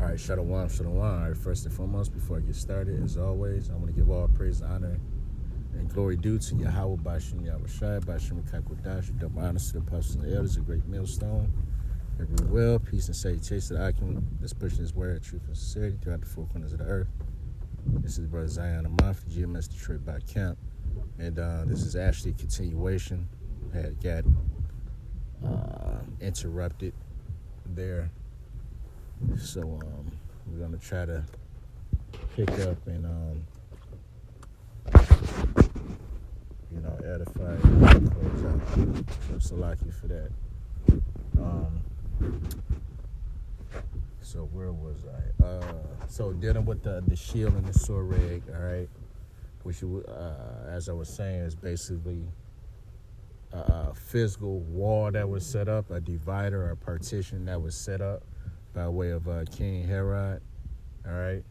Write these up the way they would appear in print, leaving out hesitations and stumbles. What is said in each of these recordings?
All right, shalom, shalom. All right, first and foremost, before I get started, as always, I want to give all praise, honor, and glory due to Yahweh, Bashim Yahushai, Bashim Kakodash, double honors to the apostles and the elders, a great millstone. Every will, peace and salutations to the Akim that's pushing his word, truth and sincerity throughout the four corners of the earth. This is Brother Zion Amonf, GMS Detroit by Camp, and this is actually a continuation. Had got interrupted there, so we're gonna try to pick up and edify and close out. So Salaki for that. So where was I? So dealing with the shield and the sword, all right, which as I was saying is basically a physical wall that was set up, a divider or a partition that was set up by way of King Herod, all right,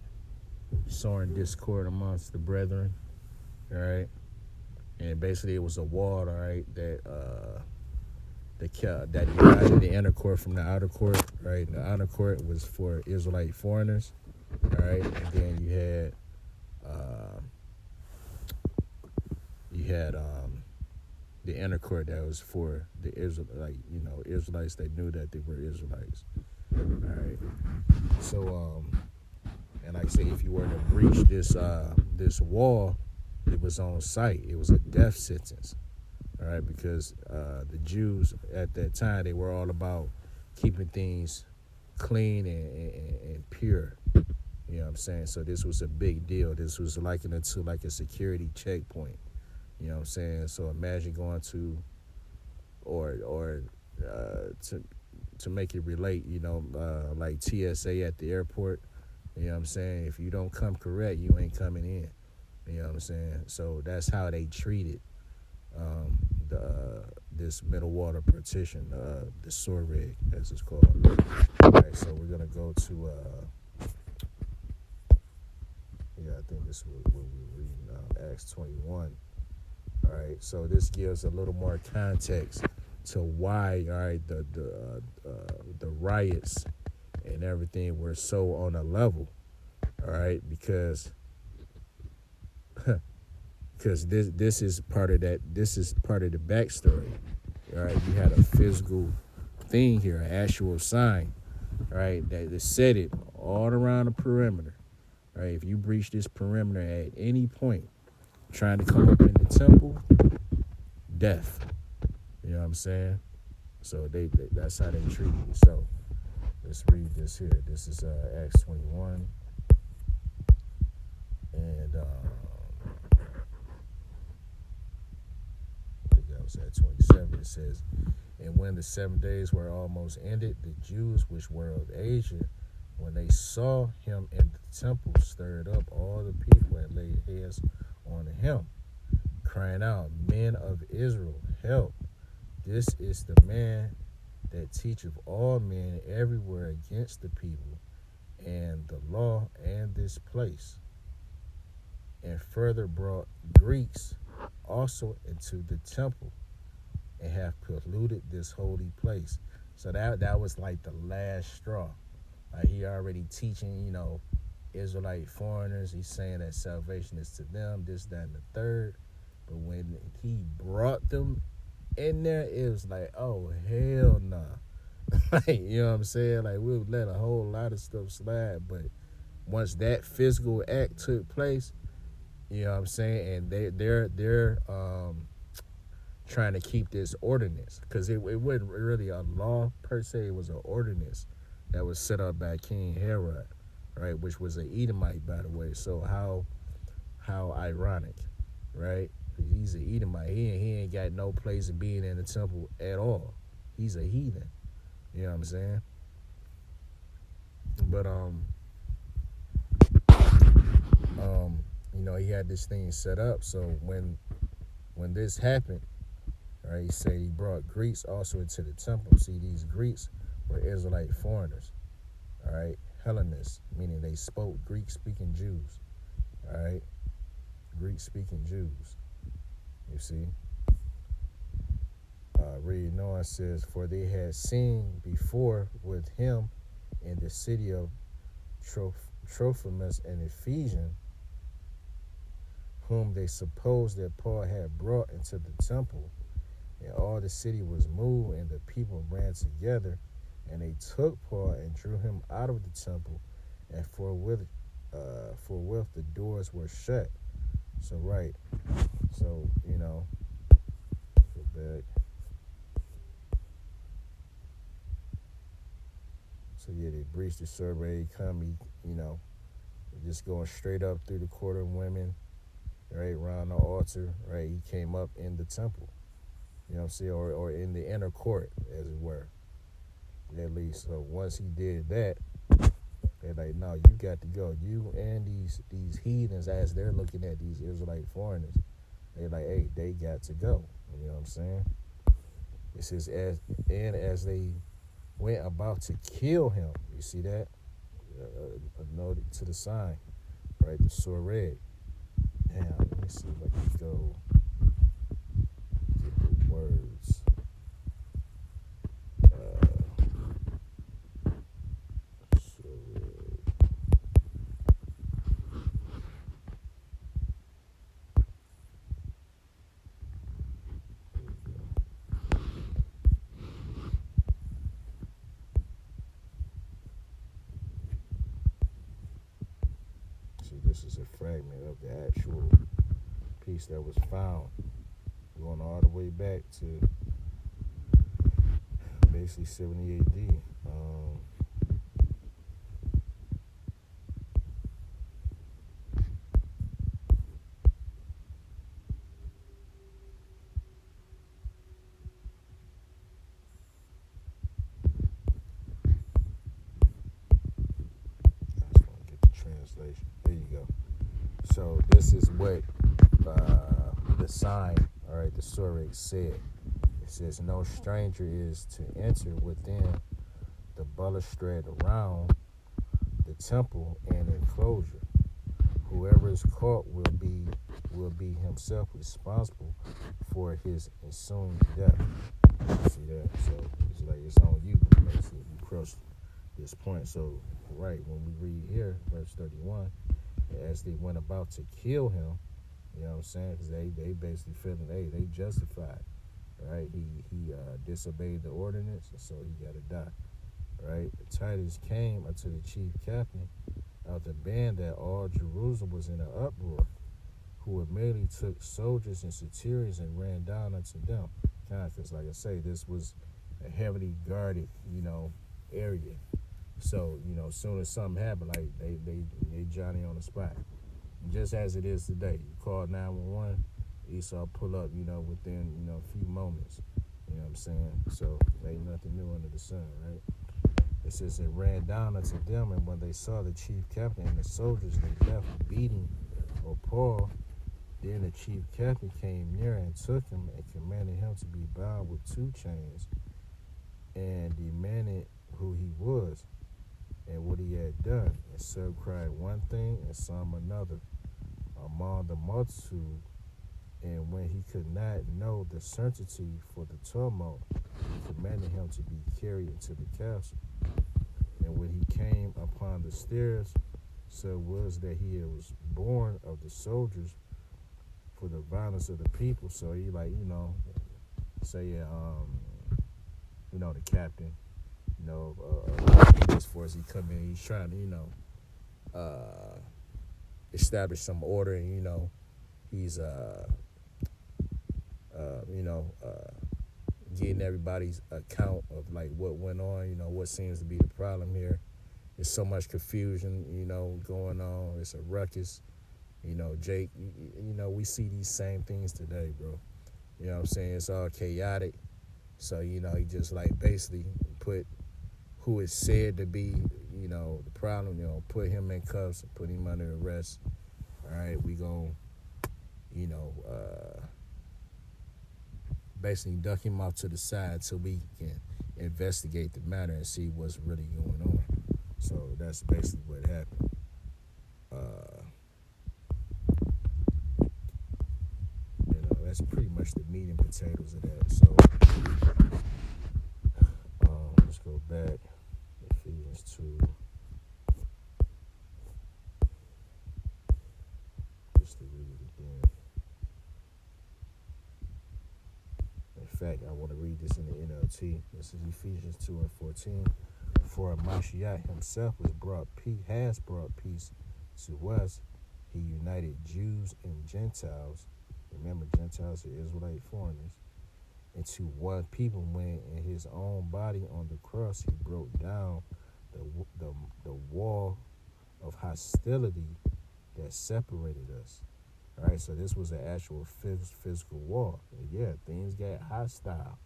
sowing discord amongst the brethren, all right, and basically it was a wall, all right, that divided the inner court from the outer court, right? And the outer court was for Israelite foreigners, all right, and then you had the inner court that was for the Israelites that knew that they were Israelites. All right. So and like I say, if you were to breach this wall, it was on sight. It was a death sentence. All right, because the Jews at that time, they were all about keeping things clean and pure. You know what I'm saying? So this was a big deal. This was likened to like a security checkpoint. You know what I'm saying? So imagine going to, or to make it relate, like TSA at the airport. You know what I'm saying? If you don't come correct, you ain't coming in. You know what I'm saying? So that's how they treated this middle water partition, the sword rig, as it's called. All right, so we're gonna go to I think this is what we're reading, Acts 21. All right, so this gives a little more context to why, all right, the riots and everything were so on a level, all right, because this is part of that. This is part of the backstory. All right, you had a physical thing here, an actual sign, all right, that said it all around the perimeter. All right, if you breach this perimeter at any point, trying to come up in the temple, death. You know what I'm saying? So that's how they treated you. So let's read this here. This is Acts 21, and at 27, it says, and when the 7 days were almost ended, the Jews which were of Asia, when they saw him in the temple, stirred up all the people and laid hands on him, crying out, Men of Israel, help. This is the man that teacheth all men everywhere against the people and the law and this place. And further brought Greeks also into the temple, and have polluted this holy place. So that was like the last straw. Like he already teaching, Israelite foreigners. He's saying that salvation is to them, this, that, and the third. But when he brought them in there, it was like, oh, hell nah. Like, you know what I'm saying? Like, we'll let a whole lot of stuff slide. But once that physical act took place, you know what I'm saying? And they're trying to keep this ordinance, because it wasn't really a law per se. It was an ordinance that was set up by King Herod, right, which was an Edomite, by the way. So how ironic, right? He's an Edomite. He ain't got no place of being in the temple at all. He's a heathen. You know what I'm saying? But he had this thing set up. So when this happened, right, he said he brought Greeks also into the temple. See, these Greeks were Israelite foreigners, all right, Hellenists, meaning they spoke Greek-speaking Jews, all right, Greek-speaking Jews, you see. Reading on, says, for they had seen before with him in the city of Trophimus, an Ephesian, whom they supposed that Paul had brought into the temple. And all the city was moved, and the people ran together, and they took Paul and drew him out of the temple, and forthwith the doors were shut. So right, so go back. So yeah, they breached the survey. Just going straight up through the court of women, right, around the altar, right. He came up in the temple, you know what I'm saying, or in the inner court, as it were, at least. So once he did that, they're like, no, you got to go. You and these heathens, as they're looking at these Israelite foreigners, they're like, hey, they got to go. You know what I'm saying? It says, as they went about to kill him, you see that? A note to the sign, right? The Soreg. Now, let me see if I can go get the words. Soreg. See, this is a fragment of the actual piece that was found, going all the way back to basically 70 AD. I just want to get the translation. There you go. So this is what the sign, all right, the Soreg said. It says, no stranger is to enter within the balustrade around the temple and enclosure. Whoever is caught will be himself responsible for his ensuing death. See that? So it's like it's on you, basically, if you cross this point. So right, when we read here, verse 31, as they went about to kill him, you know what I'm saying? Because they basically feeling, hey, they justified, right? He disobeyed the ordinance, and so he got to die, right? Titus came unto the chief captain of the band that all Jerusalem was in an uproar, who immediately took soldiers and centurions and ran down unto them. Because, like I say, this was a heavily guarded, area. So, as soon as something happened, like they Johnny on the spot. And just as it is today, you call 911, Esau pull up, within, a few moments. You know what I'm saying? So, ain't nothing new under the sun, right? It says it ran down unto them, and when they saw the chief captain and the soldiers, they left beating of Paul. Then the chief captain came near and took him and commanded him to be bound with 2 chains, and demanded who he was and what he had done. And some cried one thing and some another among the multitude. And when he could not know the certainty for the tumult, he commanded him to be carried into the castle. And when he came upon the stairs, so was that he was born of the soldiers for the violence of the people. So he say the captain, police force, he come in, he's trying to, establish some order, and, he's, getting everybody's account of, like, what went on, what seems to be the problem here. There's so much confusion, going on. It's a ruckus. Jake, we see these same things today, bro. You know what I'm saying? It's all chaotic. So, he just, like, basically put who is said to be, the problem, put him in cuffs and put him under arrest. All right, we going to, basically duck him off to the side so we can investigate the matter and see what's really going on. So that's basically what happened. That's pretty much the meat and potatoes of that. So let's go back. Ephesians 2. read this in the NLT. This is Ephesians 2:14. For Mashiach himself has brought peace to us. He united Jews and Gentiles. Remember, Gentiles are Israelite foreigners. Into one people when in his own body on the cross he broke down the wall of hostility that separated us. All right, so this was an actual physical wall. And yeah, things got hostile.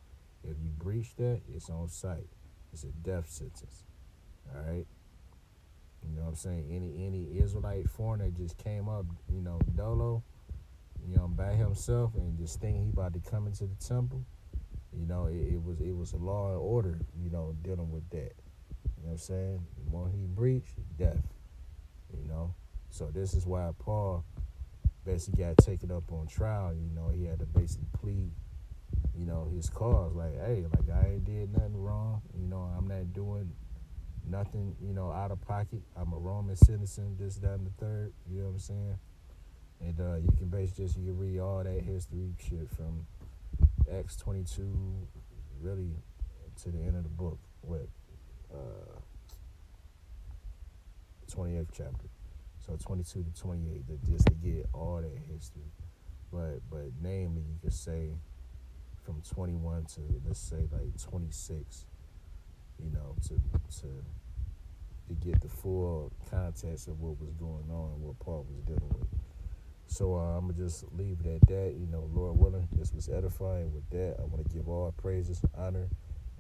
If you breach that, it's on sight. It's a death sentence. All right. You know what I'm saying? Any Israelite foreigner just came up, dolo, by himself and just thinking he about to come into the temple. It was a law and order, dealing with that. You know what I'm saying? The more he breached, death. So this is why Paul basically got taken up on trial. He had to basically plead, his cause. Like, hey, I ain't did nothing wrong. I'm not doing nothing, out of pocket. I'm a Roman citizen, this, that, and the third. You know what I'm saying? And you can basically you can read all that history shit from Acts 22, really, to the end of the book, 28th chapter. So 22 to 28, just to get all that history. But namely, you could say from 21 to, let's say, 26, to get the full context of what was going on and what Paul was dealing with. So I'm going to just leave it at that. Lord willing, this was edifying. With that, I want to give all praises, honor,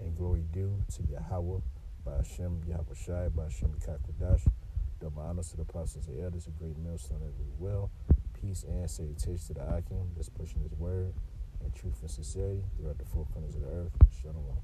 and glory due to Yahweh, by Hashem, Yahweh Shai, by Hashem, Kakwadash. Double honors to the apostles and elders, a great millstone that we will. Peace and salutation to the Akim that's pushing his word and truth and sincerity throughout the four corners of the earth. Shalom.